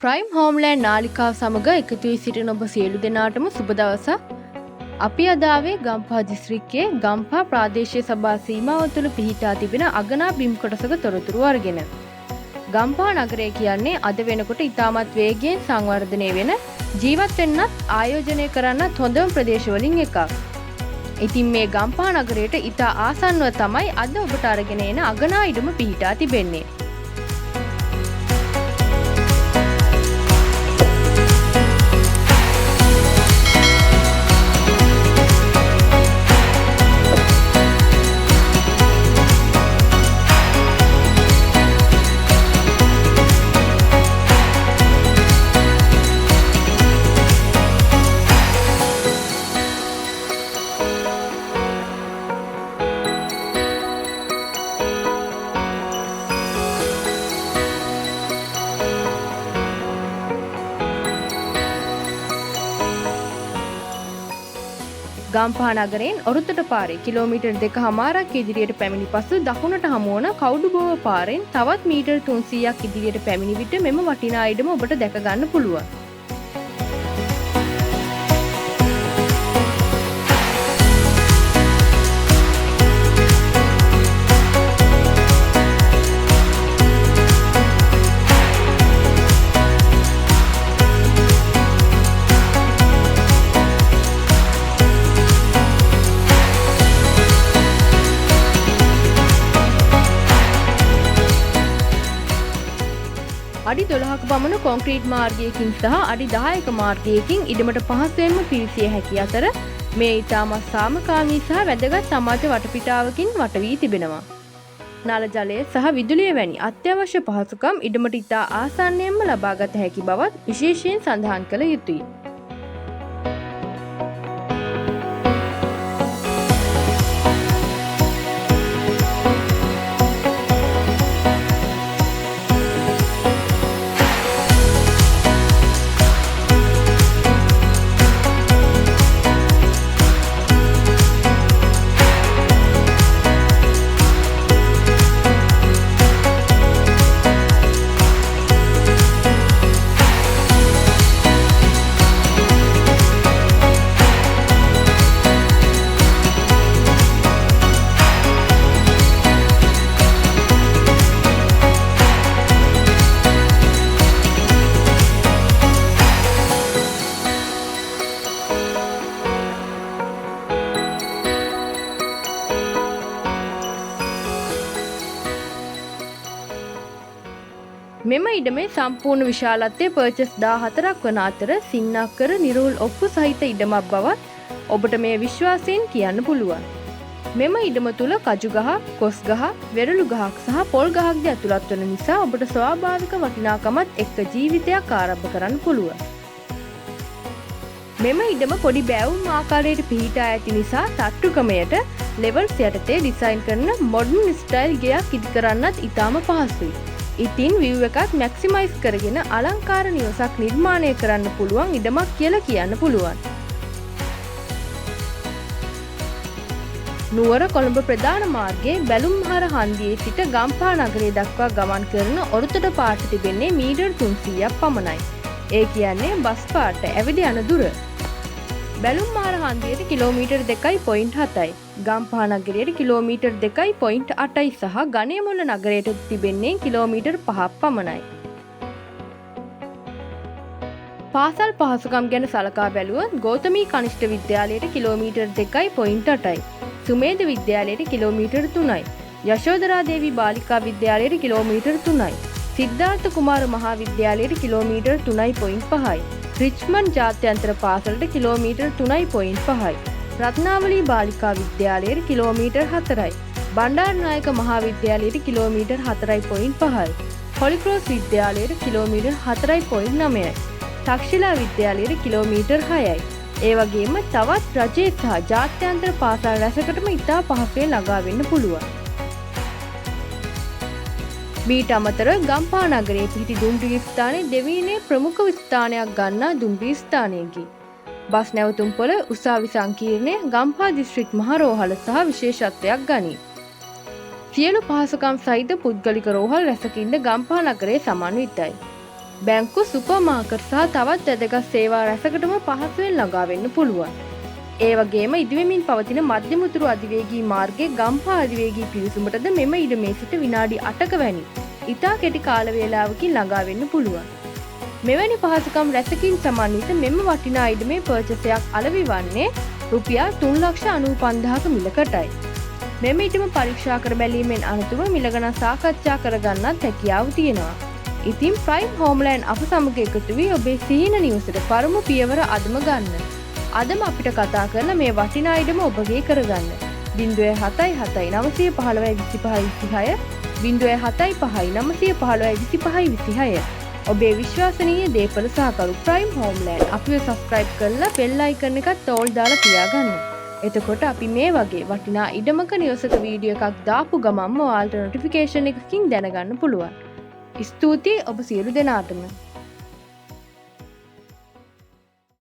Prime Homeland නාලිකාව සමග එකතු වී සිටින ඔබ සියලු දෙනාටම සුබ දවසක්. අපි අද ආවේ ගම්පහ දිස්ත්‍රික්කයේ ගම්පහ ප්‍රාදේශීය සභා සීමාව තුළ පිහිටා තිබෙන අගනා බිම් කොටසක තොරතුරු අරගෙන. ගම්පහ නගරය කියන්නේ අද වෙනකොට ඉතාමත් වේගයෙන් සංවර්ධනය වෙන ජීවත් වෙන්නත් ආයෝජනය කරන්නත් හොඳම ප්‍රදේශ වලින් එකක්. ඉතින් මේ ගම්පහ නගරයට ඉතා ආසන්නව තමයි අද ඔබට අරගෙන එන අගනා ඉඩම පිහිටා තිබෙන්නේ. ගම්පහ නගරයෙන් ඔරුත්තට පාරේ කිලෝමීටර් 2.5ක් ඉදිරියට පැමිණි පසු දකුණට හමුවන කවුඩුබෝව පාරෙන් තවත් මීටර් 300ක් ඉදිරියට පැමිණි විට මෙම වටිනා ඉඩම ඔබට දැක ගන්න පුළුවන්. අඩි 12ක පමණ කොන්ක්‍රීට් මාර්ගයකින් සහ අඩි 10ක මාර්ගයකින් ඉඩමට පහසුවෙන්ම පිවිසිය හැකි අතර මේ ඉතාමත් සාමකාමී සහ වැදගත් සමාජ වටපිටාවකින් වට වී තිබෙනවා. නල ජලය සහ විදුලිය වැනි අත්‍යවශ්‍ය පහසුකම් ඉඩමට ඉතා ආසන්නයෙන්ම ලබාගත හැකි බවත් විශේෂයෙන් සඳහන් කළ යුතුයි. මෙම ඉඩමේ සම්පූර්ණ විශාලත්වය පර්චස් 14ක් වන අතර සින්නක්කර නිරවුල් ඔප්පු සහිත ඉඩමක් බවත් ඔබට මේ විශ්වාසයෙන් කියන්න පුළුවන්. මෙම ඉඩම තුල කජු ගහ, කොස් ගහ, වෙරළු ගහක් සහ පොල් ගහක්ද ඇතුළත් වන නිසා ඔබට ස්වාභාවික වටිනාකමත් එක්ක ජීවිතයක් ආරම්භ කරන්න පුළුවන්. මෙම ඉඩම පොඩි බෑවුම් ආකාරයට පිහිටා ඇති නිසා තට්ටු ක්‍රමයට ලෙවල්ස් යටතේ ඩිසයින් කරන මොඩර්න් ස්ටයිල් ගෙයක් ඉදි කරන්නත් ඉතාම පහසුයි. ඉතින් view එකත් මැක්සිමයිස් කරගෙන අලංකාර නිවසක් නිර්මාණය කරන්න පුළුවන් ඉඩමක් කියලා කියන්න පුළුවන්. නුවර කොළඹ ප්‍රධාන මාර්ගයේ බැලුම්හර හන්දියේ සිට ගම්පහ නගරය දක්වා ගමන් කරන ඔරුත්තට පාට තිබෙන්නේ මීටර් 300ක් පමණයි. ඒ කියන්නේ බස් පාට ඇවිද යන දුර. බැලුම්හර හන්දියට කිලෝමීටර් 2.7යි. ගම්පහ නගරයට කිලෝමීටර් 2.8යි සහ ගණේමුල්ල නගරයට තිබෙන්නේ කිලෝමීටර් 5ක් පමණයි. පාසල් පහසුකම් ගැන සලකා බැලුවොත් ගෞතමී කනිෂ්ඨ විද්‍යාලයට කිලෝමීටර් 2.8යි. සුමේධ විද්‍යාලයට කිලෝමීටර් 3යි. යශෝදරා දේවී බාලිකා විද්‍යාලයට කිලෝමීටර් 3යි. සිද්ධාර්ථ කුමාර මහා විද්‍යාලයට කිලෝමීටර් 3.5යි. රිච්මන්ඩ් ජාත්‍යන්තර පාසලට කිලෝමීටර් 3.5යි. රත්නාවලී බාලිකා විද්‍යාලයට කිලෝමීටර් 4යි. බණ්ඩාරනායක මහා විද්‍යාලයට කිලෝමීටර් 4.5යි. හොලික්‍රෝස් විද්‍යාලයට කිලෝමීටර් 4.9යි. තක්ෂිලා විද්‍යාලයට කිලෝමීටර් 6යි. ඒ වගේම තවත් රජයේ සහ ජාත්‍යන්තර පාසල් රැසකටම ඉතා පහසුවෙන් ළඟා වෙන්න පුළුවන්. මීට අමතරව ගම්පහ නගරයේ පිහිටි දුම්රිය ස්ථානයේ දෙවීනේ ප්‍රමුඛ ස්ථානයක් ගන්නා දුම්රිය ස්ථානයකි. බස් නැවතුම් පොළ උසාවි සංකීර්ණය ගම්පහ දිස්ත්‍රික් මහ රෝහල සහ විශේෂත්වයක් ගනී. සියලු පහසුකම් සහිත පුද්ගලික රෝහල් රැසකින්ද ගම්පහ නගරයේ සමන්විතයි. බැංකු සුපර් මාකට් සහ තවත් වැදගත් සේවා රැසකටම පහසුවෙන් ළඟා වෙන්න පුළුවන්. ඒ වගේම ඉදිවෙමින් පවතින මධ්‍යම උතුරු අධිවේගී මාර්ගයේ ගම්පහ අධිවේගී පිවිසුමටද මෙම ඉඩමේ සිට විනාඩි 8ක වැනි ඉතා කෙටි කාල වේලාවකින් ළඟා වෙන්න පුළුවන්. මෙවැනි පහසුකම් රැසකින් සමන්විත මෙම වටිනා ඉඩමේ පර්චසයක් අලෙවි වන්නේ රුපියල් 3,95,000ක මිලකටයි. මෙම ඉඩම පරීක්ෂා කර බැලීමෙන් අනතුරුව මිල ගණන් සාකච්ඡා කරගන්නත් හැකියාව තියෙනවා. ඉතින් ප්‍රයිම් හෝම්ලෑන්ඩ් අප සමග එකතු වී ඔබේ සිහින නිවසට පරම පියවර අදම ගන්න. අදම අපිට කතා කරලා මේ වටිනා ඉඩම ඔබගේ කරගන්න. 077 915 25 ඔබේ විශ්වාසනීය දේපල සහකරු ප්‍රයිම් හෝම්ලෑන්ඩ් අපිව සබ්ස්ක්‍රයිබ් කරලා බෙල් අයිකන් එකත් ඕල් දාලා තියාගන්න. එතකොට අපි මේ වගේ වටිනා ඉඩමක නිවසක වීඩියෝ එකක් දාපු ගමන්ම ඔයාලට නොටිෆිකේෂන් එකකින් දැනගන්න පුළුවන්. ස්තුතියි ඔබ සියලු දෙනාටම.